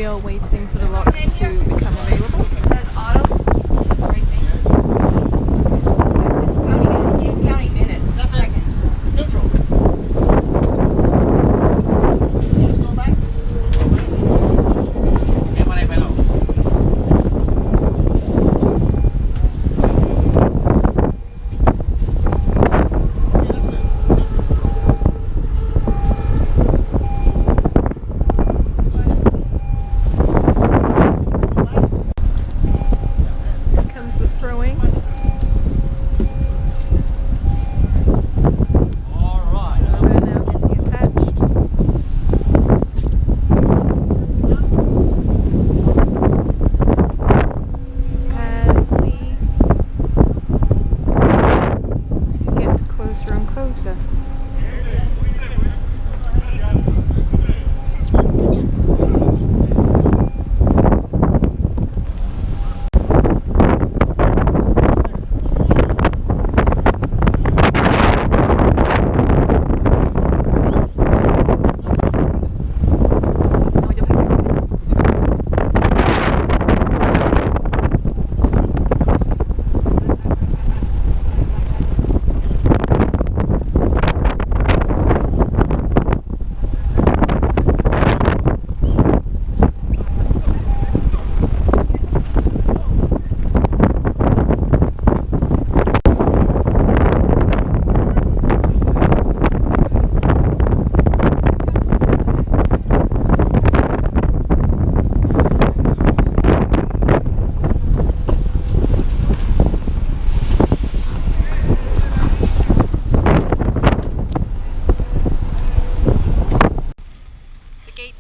We are waiting for the lock to become available. It says auto right there. It's counting minutes, seconds. Neutral. Go back. Closer.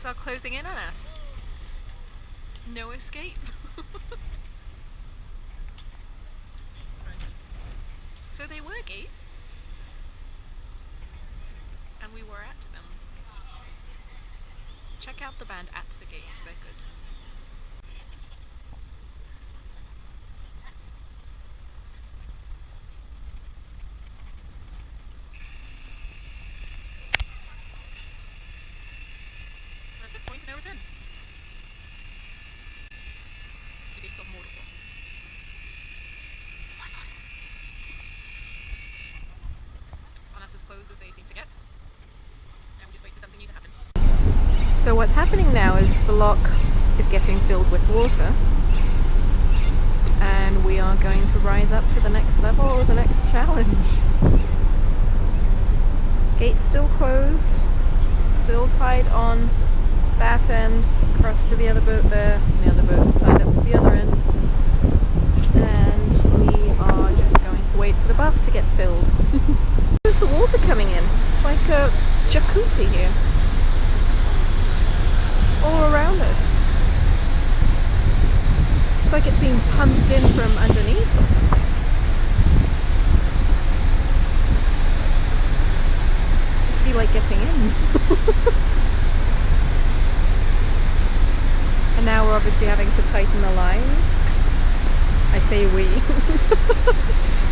Are closing in on us. No escape. So they were gates, and we were at them. Check out the band at the gates, they're good. Point of no return. The gates of Mordor. Oh my god. Well, that's as close as they seem to get. And we just wait for something new to happen. So what's happening now is the lock is getting filled with water. And we are going to rise up to the next level or the next challenge. Gate's still closed. Still tied on that end, across to the other boat there, and the other boat's tied up to the other end, and we are just going to wait for the bath to get filled. There's the water coming in. It's like a jacuzzi here, all around us. It's like it's being pumped in from underneath or something. I just feel like getting in. And now we're obviously having to tighten the lines. I say we.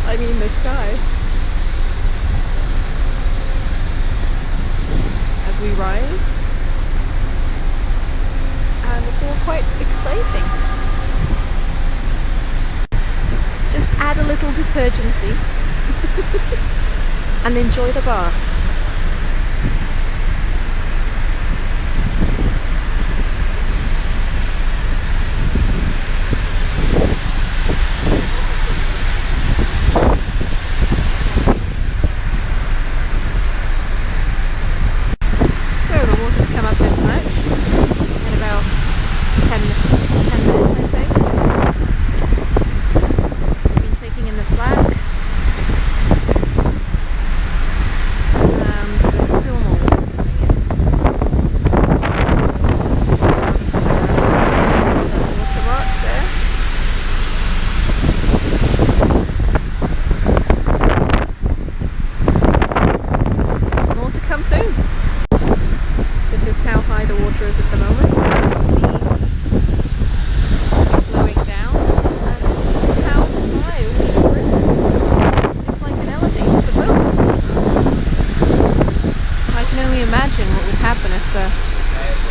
I mean this guy. As we rise. And it's all quite exciting. Just add a little detergency and enjoy the bath.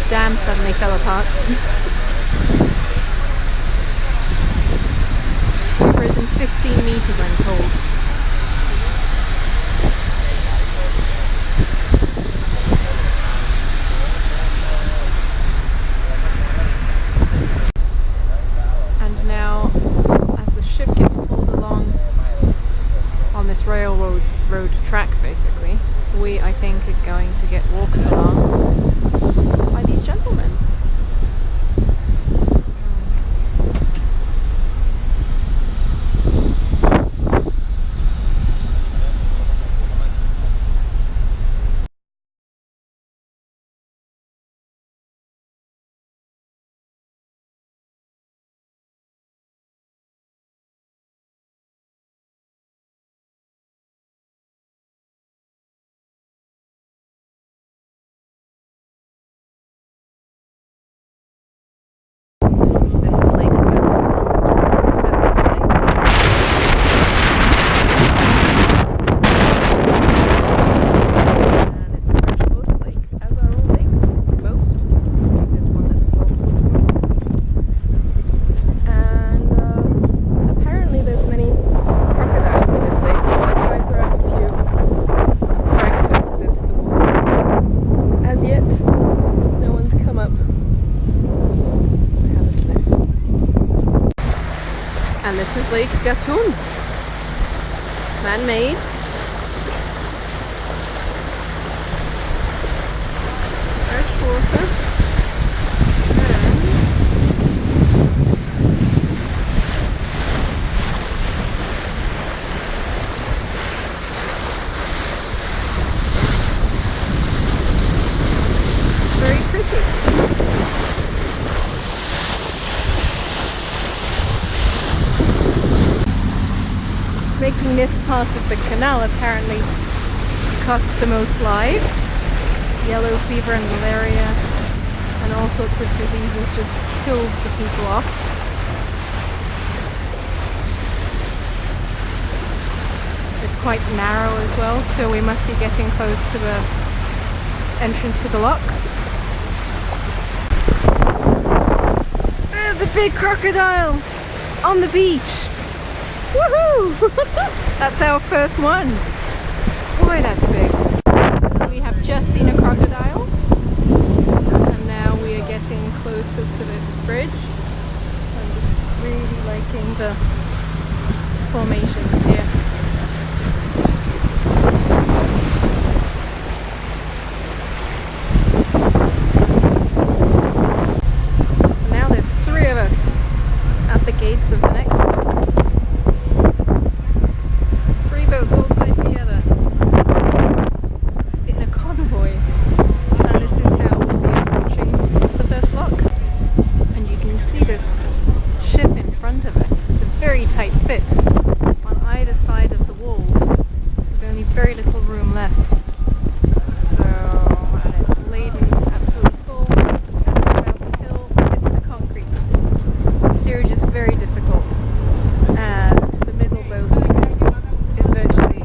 dam suddenly fell apart. We've risen 15 meters, I'm told. And now, as the ship gets pulled along on this railroad track, basically, we, I think, are going to get walked along by these gentlemen. And this is Lake Gatun, man-made. Fresh water. Very pretty. Making this part of the canal apparently cost the most lives. Yellow fever and malaria and all sorts of diseases just kills the people off. It's quite narrow as well, so we must be getting close to the entrance to the locks. There's a big crocodile on the beach! Woohoo! That's our first one. Boy, that's big. We have just seen a crocodile, and now we are getting closer to this bridge. I'm just really liking the formations here. Now there's 3 of us at the gates of the next one. Boats all tied together in a convoy, and this is how we'll be approaching the first lock. And you can see this ship in front of us is a very tight fit on either side of the walls. There's only very little room left, so and it's laden absolutely full, about to hit the concrete. Steerage is very difficult, and the middle boat is virtually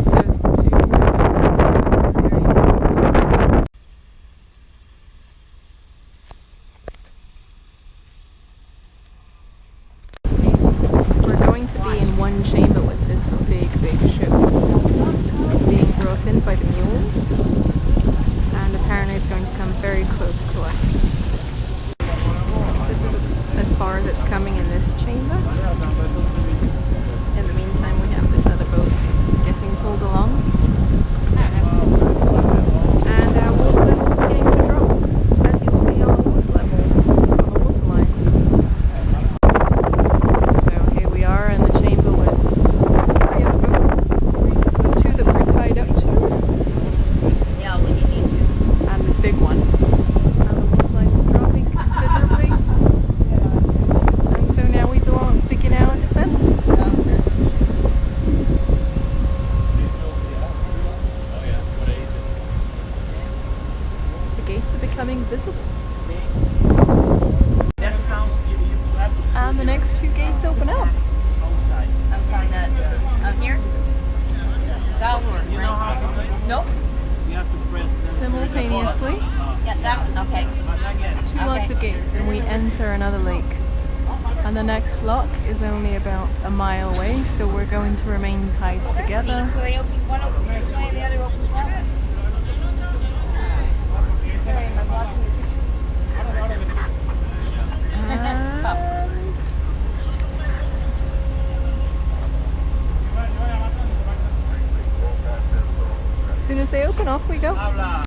so it's the 2 sides. We're going to be in one chamber with this big ship. It's being brought in by the mules, and apparently it's going to come very close to us. This is as far as it's coming in this chamber. In the meantime, we have this other boat getting pulled along. And our water level is beginning to drop, as you'll see on the water level, on the water lines. So here we are in the chamber with 3 other boats, with 2 that we're tied up to. Yeah, when you need to. And this big one. And the water line's dropping considerably. And so now we begin our descent. The gates are becoming visible. And the next 2 gates open up. Outside that, up here? That one. simultaneously. Yeah, that okay. Two lots of gates, and we enter another lake. And the next lock is only about a mile away, so we're going to remain tied together. So they open one opens this way and the other opens that way. Sorry, am I blocking your picture? As soon as they open, off we go.